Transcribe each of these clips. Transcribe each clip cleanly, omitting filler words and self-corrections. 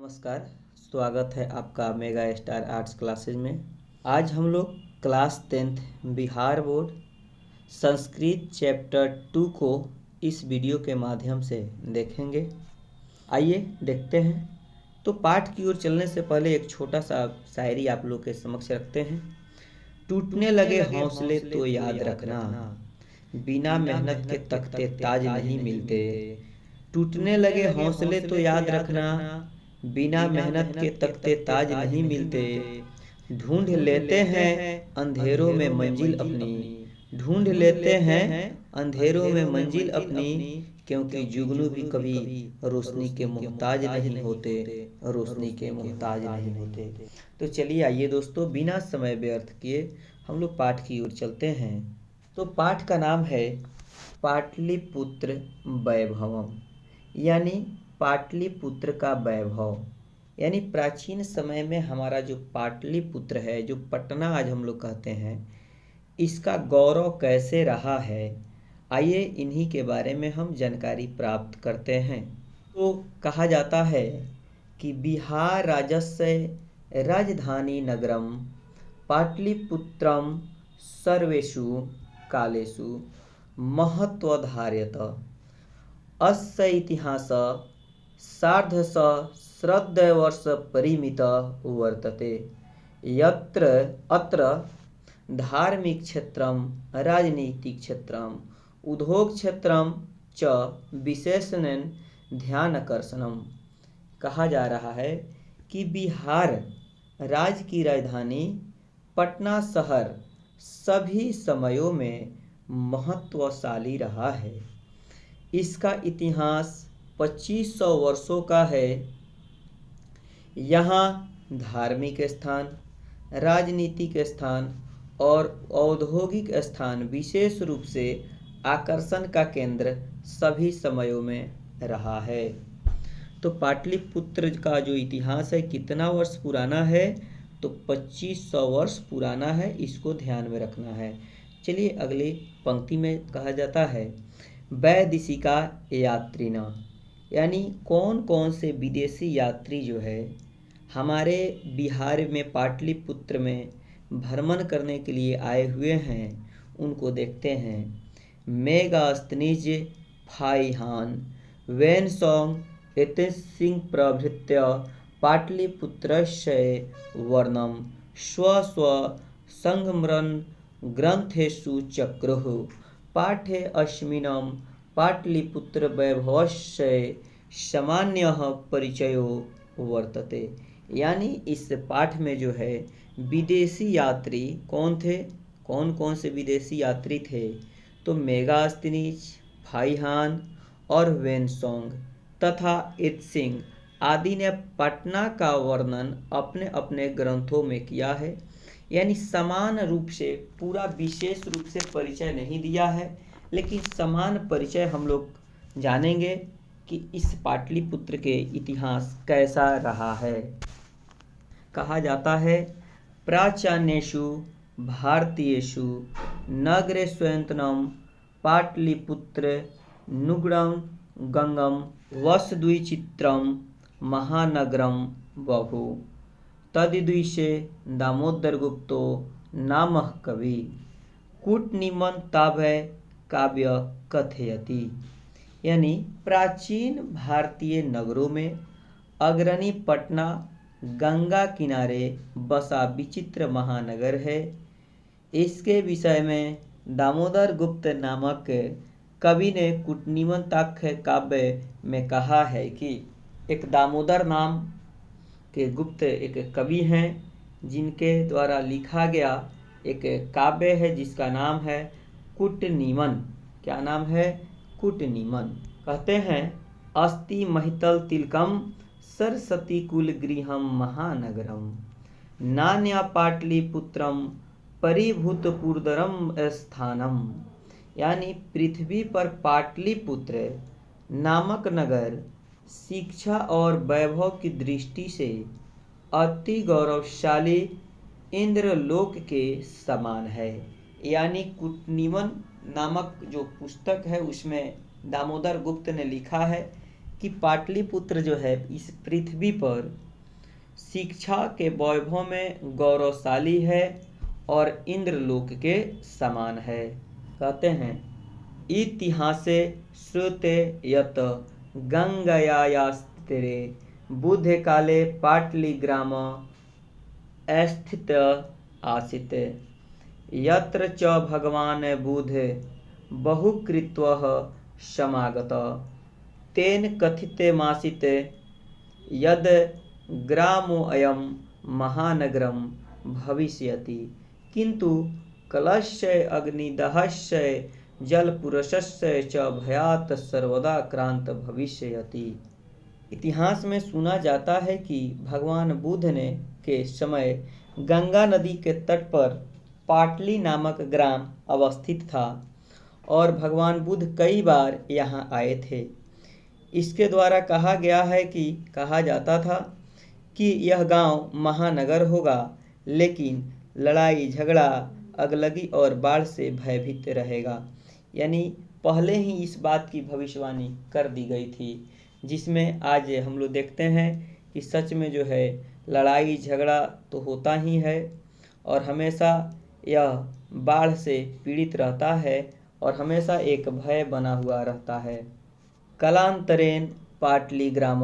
नमस्कार। स्वागत है आपका मेगा स्टार आर्ट्स क्लासेज में। आज हम लोग class 10th Bihar board Sanskrit chapter 2 को इस वीडियो के माध्यम से देखेंगे। आइए देखते हैं। तो पाठ की ओर चलने से पहले एक छोटा सा शायरी आप लोग के समक्ष रखते हैं। टूटने लगे हौसले तो याद रखना, बिना मेहनत के तख्ते ताज नहीं मिलते। टूटने लगे हौसले तो याद रखना, बिना मेहनत के तख्ते ताज नहीं मिलते। ढूंढ लेते हैं अंधेरों में मंजिल अपनी, ढूंढ लेते हैं अंधेरों में मंजिल अपनी, क्योंकि जुगनू भी कभी रोशनी के मोहताज नहीं होते, रोशनी के मोहताज नहीं होते। तो चलिए आइए दोस्तों, बिना समय व्यर्थ किए हम लोग पाठ की ओर चलते हैं। तो पाठ का नाम है पाटलिपुत्र वैभवम, यानी पाटलिपुत्र का वैभव। यानी प्राचीन समय में हमारा जो पाटलिपुत्र है, जो पटना आज हम लोग कहते हैं, इसका गौरव कैसे रहा है, आइए इन्हीं के बारे में हम जानकारी प्राप्त करते हैं। तो कहा जाता है कि बिहार राज्यस्य राजधानी नगरम पाटलिपुत्रम सर्वेषु कालेषु महत्वधार्यत। अस्य इतिहास सार्धसहस्रवर्ष परिमित वर्तते। यत्र अत्र धार्मिक क्षेत्रम, राजनीतिक क्षेत्रम, उद्योग क्षेत्रम च विशेषण ध्यानाकर्षणम। कहा जा रहा है कि बिहार राज्य की राजधानी पटना शहर सभी समयों में महत्वशाली रहा है। इसका इतिहास 2500 वर्षों का है। यहाँ धार्मिक स्थान, राजनीतिक स्थान और औद्योगिक स्थान विशेष रूप से आकर्षण का केंद्र सभी समयों में रहा है। तो पाटलिपुत्र का जो इतिहास है कितना वर्ष पुराना है, तो 2500 वर्ष पुराना है, इसको ध्यान में रखना है। चलिए अगली पंक्ति में कहा जाता है वैदेशिका यात्रिना, यानी कौन कौन से विदेशी यात्री जो है हमारे बिहार में पाटलिपुत्र में भ्रमण करने के लिए आए हुए हैं, उनको देखते हैं। मेगास्थनीज फाइहान वेनसोंग एतेसिंग प्रभृत्य पाटलिपुत्रस्य वर्णम स्व संगमरन ग्रंथेषु चक्रुः। पाठे अस्मिन् पाटलिपुत्र वैभवस्य सामान्यः परिचयो वर्तते। यानी इस पाठ में जो है विदेशी यात्री कौन थे, कौन कौन से विदेशी यात्री थे, तो मेगास्थनीज, फाइहान और वेनसोंग तथा एत्सिंग आदि ने पटना का वर्णन अपने अपने ग्रंथों में किया है। यानी समान रूप से, पूरा विशेष रूप से परिचय नहीं दिया है, लेकिन समान परिचय हम लोग जानेंगे कि इस पाटलिपुत्र के इतिहास कैसा रहा है। कहा जाता है प्राचीनेषु भारतीयेषु नगरेष्वन्यतमं पाटलिपुत्र नुगरं गंगम वसुद्विचित्रं महानगरं बहु। तद्विषये दामोदरगुप्तो नामः कवि कूटनिमन्ताभय काव्य कथयति। यानी प्राचीन भारतीय नगरों में अग्रणी पटना गंगा किनारे बसा विचित्र महानगर है। इसके विषय में दामोदर गुप्त नामक कवि ने कूटनिमन्ताख्य काव्य में कहा है कि एक दामोदर नाम के गुप्त एक कवि हैं, जिनके द्वारा लिखा गया एक काव्य है जिसका नाम है कूटनिमन। क्या नाम है? कूटनिमन। कहते हैं अस्ति महितल तिलकम सरस्वती कुल गृहम महानगरम नान्या पाटलिपुत्रम परिभूतपुरदरम स्थानम। यानी पृथ्वी पर पाटलिपुत्र नामक नगर शिक्षा और वैभव की दृष्टि से अति गौरवशाली इंद्रलोक के समान है। यानी कूटनिमन नामक जो पुस्तक है उसमें दामोदर गुप्त ने लिखा है कि पाटलिपुत्र जो है इस पृथ्वी पर शिक्षा के वैभव में गौरवशाली है और इंद्रलोक के समान है। कहते हैं इतिहासे श्रुते यत गंगयास्ते बुद्ध काले पाटलिग्राम स्थित आसीत् यत्र च भगवान बुद्ध बहुकृत्वः समागत तेन कथितमासीत् यद ग्रामोऽयं महानगरं भविष्यति किंतु कलस्य अग्निदहस्य जलपुरुषस्य च भयात् सर्वदा क्रांत भविष्यति। इतिहास में सुना जाता है कि भगवान बुद्ध ने के समय गंगा नदी के तट पर पाटली नामक ग्राम अवस्थित था और भगवान बुद्ध कई बार यहाँ आए थे। इसके द्वारा कहा जाता था कि यह गांव महानगर होगा, लेकिन लड़ाई झगड़ा अगलगी और बाढ़ से भयभीत रहेगा। यानी पहले ही इस बात की भविष्यवाणी कर दी गई थी, जिसमें आज हम लोग देखते हैं कि सच में जो है लड़ाई झगड़ा तो होता ही है और हमेशा यह बाढ़ से पीड़ित रहता है और हमेशा एक भय बना हुआ रहता है। कालांतरेण पाटलिग्राम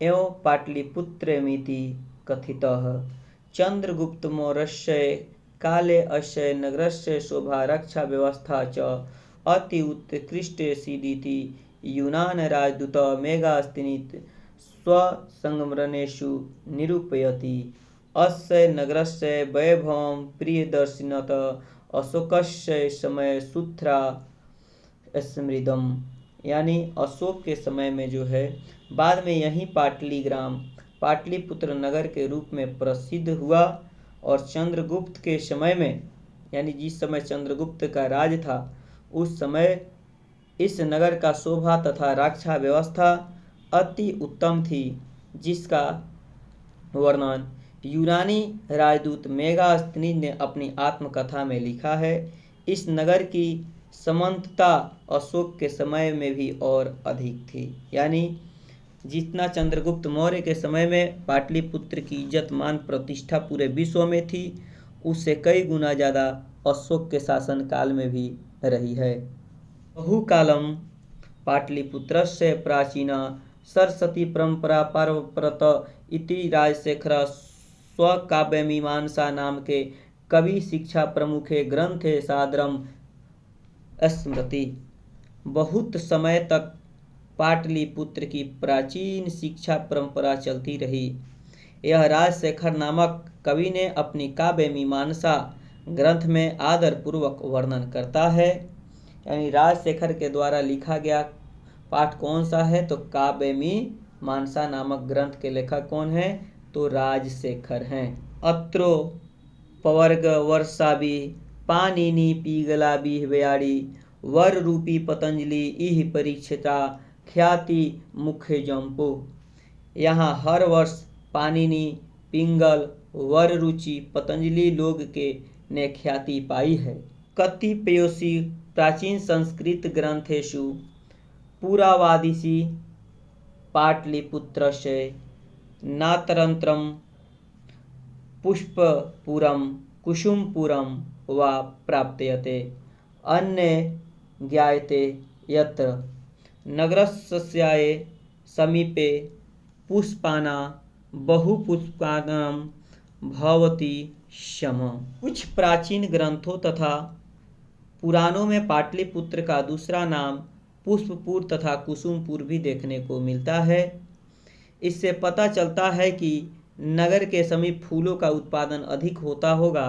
एवं पाटलिपुत्रमिति कथितः चंद्रगुप्त मौर्यस्य काले अस्य नगरस्य शोभा रक्षा व्यवस्था च अति उत्कृष्ट सिद्धिति यूनान राजदूत मेगास्तिनित स्वसंगमरणेषु निरूपयति अस्य नगरस्य वैभवं प्रियदर्शिनत अशोकस्य समय सूत्रा स्मृतम। यानी अशोक के समय में जो है बाद में यही पाटलिग्राम पाटलिपुत्र नगर के रूप में प्रसिद्ध हुआ और चंद्रगुप्त के समय में यानी जिस समय चंद्रगुप्त का राज था उस समय इस नगर का शोभा तथा रक्षा व्यवस्था अति उत्तम थी, जिसका वर्णन यूनानी राजदूत मेगास्थनीज ने अपनी आत्मकथा में लिखा है। इस नगर की समंतता अशोक के समय में भी और अधिक थी। यानी जितना चंद्रगुप्त मौर्य के समय में पाटलिपुत्र की इज्जत मान प्रतिष्ठा पूरे विश्व में थी, उससे कई गुना ज़्यादा अशोक के शासन काल में भी रही है। बहुकालम पाटलिपुत्रस्य प्राचीना सरस्वती परंपरा परवप्रत इति राजशेखर स्वकाव्यमीमांसा नाम के कवि शिक्षा प्रमुखे ग्रंथे सादरम स्मृति। बहुत समय तक पाटलिपुत्र की प्राचीन शिक्षा परंपरा चलती रही। यह राजशेखर नामक कवि ने अपनी काव्य मीमांसा ग्रंथ में आदर पूर्वक वर्णन करता है। यानी राजशेखर के द्वारा लिखा गया पाठ कौन सा है, तो काव्य मीमांसा नामक ग्रंथ के लेखक कौन है, तो राजशेखर हैं। अत्रो पवर्ग वर्षाभि पानिनी पीगलाभि व्याड़ी वर रूपी पतंजलि इह परीक्षिता ख्याति मुख्य जंपो। यहाँ हर वर्ष पानिनी पिंगल वर रुचि पतंजलि लोग के ने ख्याति पाई है। कतिपयोषि प्राचीन संस्कृत ग्रंथेषु पुरावादिषि पाटलिपुत्रस्य नातरंत्रम पुष्पपुरम कुसुमपुरम वा प्राप्यते। अन्य ज्ञायते यत्र नगरस्याय समीपे पुष्पाना बहुपुष्पानां भवति स्म। कुछ प्राचीन ग्रंथों तथा पुराणों में पाटलिपुत्र का दूसरा नाम पुष्पपुर तथा कुसुमपुर भी देखने को मिलता है। इससे पता चलता है कि नगर के समीप फूलों का उत्पादन अधिक होता होगा।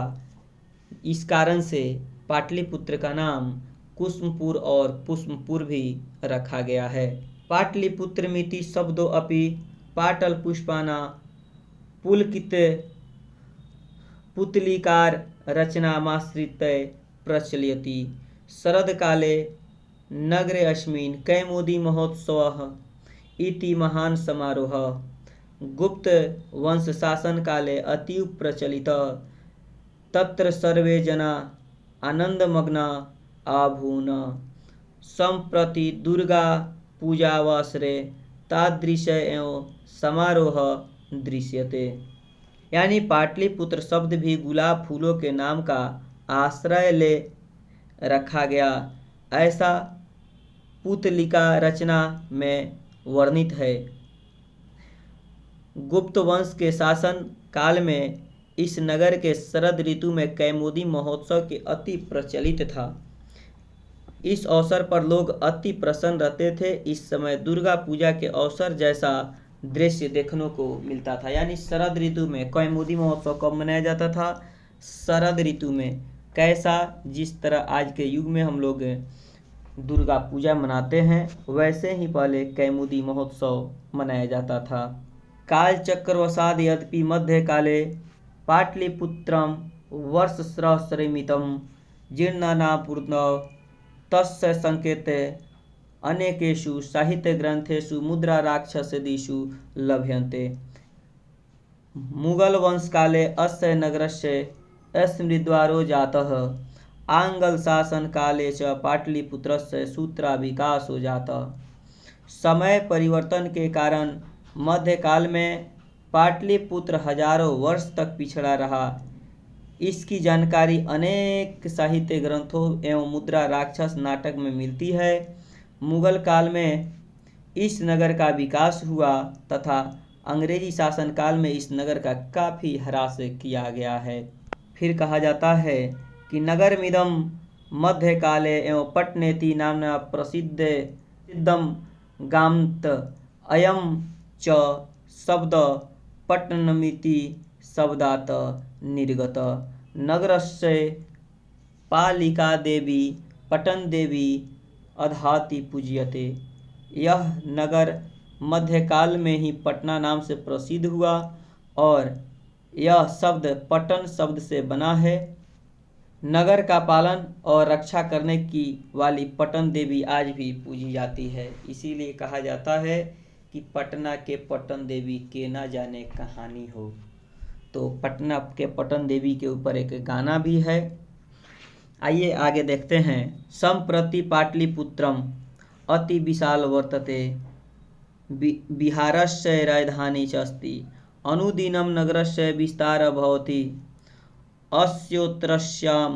इस कारण से पाटलिपुत्र का नाम कुसुमपुर और पुष्पपुर भी रखा गया है। पाटलिपुत्रमिति शब्दो अपि पाटल पुष्पाना पुलकित पुतलिकार रचनामाश्रित्य प्रचलति। शरदकाले नगरे अस्मिन् कैमोदी महोत्सवः इति महान् समारोहः गुप्त वंश शासन काले अतीव प्रचलितः। तत्र सर्वे जना आनंदमग्ना अभून्। सम्प्रति दुर्गा पूजावसरे तादृश एवं समारोह दृश्यते। यानी पाटलिपुत्र शब्द भी गुलाब फूलों के नाम का आश्रय ले रखा गया, ऐसा पुतलिका रचना में वर्णित है। गुप्त वंश के शासन काल में इस नगर के शरद ऋतु में कैमुदी महोत्सव के अति प्रचलित था। इस अवसर पर लोग अति प्रसन्न रहते थे। इस समय दुर्गा पूजा के अवसर जैसा दृश्य देखने को मिलता था। यानी शरद ऋतु में कैमुदी महोत्सव कब मनाया जाता था? शरद ऋतु में। कैसा? जिस तरह आज के युग में हम लोग दुर्गा पूजा मनाते हैं, वैसे ही पहले कैमुदी महोत्सव मनाया जाता था। कालचक्रवशात् यद्यपि मध्यकाले पाटलिपुत्रं वर्षसहस्रमितं जीर्णानापूर्णं तस्य संकेते अनेकेषु साहित्यग्रन्थेषु मुद्राराक्षसादिषु लभ्यन्ते। मुगलवंशकाले अस्य नगरस्य स्मृतिद्वारो जातः। आङ्ग्लशासनकाले च पाटलिपुत्रस्य सूत्राविकासो जातः। समय परिवर्तन के कारण मध्यकाल में पाटलिपुत्र हजारों वर्ष तक पिछड़ा रहा। इसकी जानकारी अनेक साहित्य ग्रंथों एवं मुद्रा राक्षस नाटक में मिलती है। मुगल काल में इस नगर का विकास हुआ तथा अंग्रेजी शासनकाल में इस नगर का काफ़ी ह्रास किया गया है। फिर कहा जाता है कि नगरमिदं मध्यकाले एवं पट्नेति नाम्ना प्रसिद्धं गामत् अयं च शब्द पट्टनमिति शब्दात् निर्गत। नगरस्य पालिका देवी पट्टन देवी अधाति पूज्यते। यह नगर मध्यकाल में ही पटना नाम से प्रसिद्ध हुआ और यह शब्द पट्टन शब्द से बना है। नगर का पालन और रक्षा करने की वाली पट्टन देवी आज भी पूजी जाती है। इसीलिए कहा जाता है कि पटना के पट्टन देवी के ना जाने कहानी हो। तो पटना के पट्टन देवी के ऊपर एक गाना भी है। आइए आगे देखते हैं। सम्प्रति पाटलिपुत्रम अति विशाल वर्तते, बिहारस्य राजधानी च अस्ति। अनुदिनं नगरस्य विस्तारः भवति। अस्योत्तरस्यां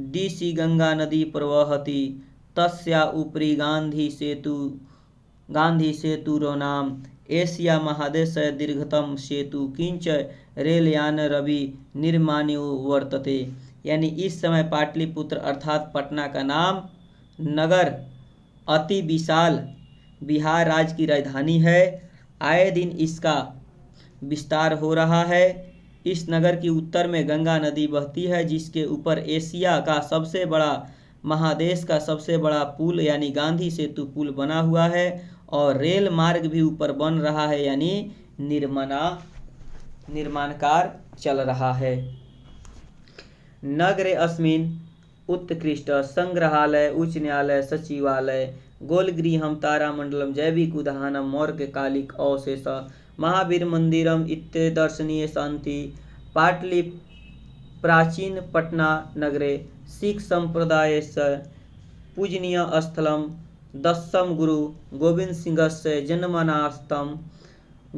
दिशि गंगा नदी प्रवहति। तस्या उपरि गांधी सेतुरो नाम। एशिया महादेशस्य दीर्घतम सेतु किंच रेलयानरवि निर्माणो वर्तते। यानी इस समय पाटलिपुत्र अर्थात पटना का नाम नगर अति विशाल बिहार राज्य की राजधानी है। आए दिन इसका विस्तार हो रहा है। इस नगर की उत्तर में गंगा नदी बहती है, जिसके ऊपर एशिया का सबसे बड़ा महादेश का सबसे बड़ा पुल यानी गांधी सेतु पुल बना हुआ है और रेल मार्ग भी ऊपर बन रहा है, यानी निर्माण कार्य चल रहा है। नगरे अस्मिन् उत्कृष्ट संग्रहालय, उच्च न्यायालय, सचिवालय, गोलगृहं, तारामंडलम, जैविक उद्यानम, मौर्यकालिक अवशेष, महावीर मंदिरम इत्यादि दर्शनीय सन्ति। पाटलि प्राचीन पटना नगरे सिख संप्रदायस्य पूजनीय स्थलम। दशम गुरु गोविंद सिंहस्य जन्मस्थानं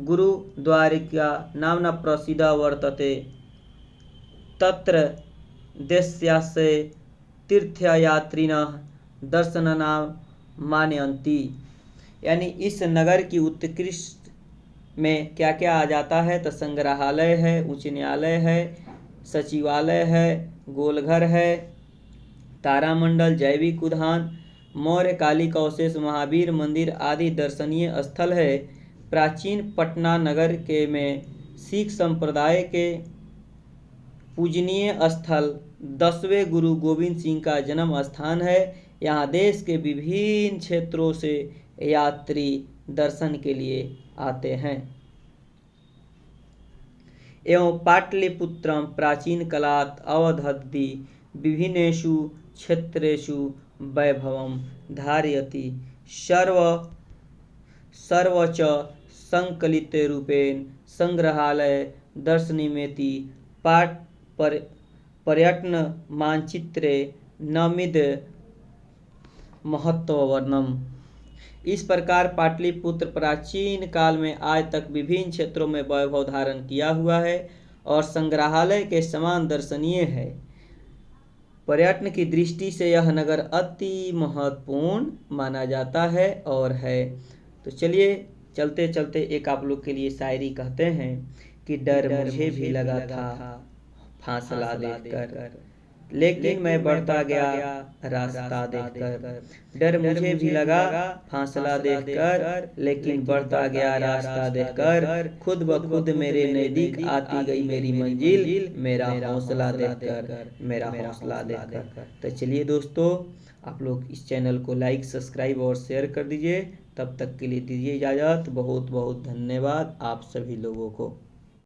गुरुद्वारिका नाम्ना प्रसिद्धा वर्तते। तत्र देशस्य तीर्थयात्रिणः दर्शनार्थं मानयन्ति। यानी इस नगर की उत्कृष्ट में क्या क्या आ जाता है? तो संग्रहालय है, उच्च न्यायालय है, सचिवालय है, गोलघर है, तारामंडल, जैविक उद्यान, मौर्यकालिक अवशेष, महावीर मंदिर आदि दर्शनीय स्थल है। प्राचीन पटना नगर के में सिख संप्रदाय के पूजनीय स्थल 10वें गुरु गोविंद सिंह का जन्म स्थान है। यहाँ देश के विभिन्न क्षेत्रों से यात्री दर्शन के लिए आते हैं। एवं पाटलिपुत्रम प्राचीन कालात् अवधि विभिन्नेषु क्षेत्रेषु वैभवं धारयति। सर्वच संकलितरूपेण संग्रहालय दर्शनीमेति पर्यटन मानचित्रे नमिद महत्ववर्णम। इस प्रकार पाटलिपुत्र प्राचीन काल में आज तक विभिन्न क्षेत्रों में वैभव धारण किया हुआ है और संग्रहालय के समान दर्शनीय है। पर्यटन की दृष्टि से यह नगर अति महत्वपूर्ण माना जाता है और है। तो चलिए चलते चलते एक आप लोग के लिए शायरी कहते हैं कि डर मुझे भी लगा था फासला देखकर, लेकिन मैं बढ़ता गया रास्ता देखकर। डर मुझे भी लगा फासला देखकर, लेकिन बढ़ता गया रास्ता देखकर। खुद ब खुद मेरे नजदीक आती गई मेरी मंजिल, मेरा हौसला देखकर, मेरा हौसला देखकर। तो चलिए दोस्तों, आप लोग इस चैनल को लाइक, सब्सक्राइब और शेयर कर दीजिए। तब तक के लिए दीजिए इजाज़त। बहुत बहुत धन्यवाद आप सभी लोगों को।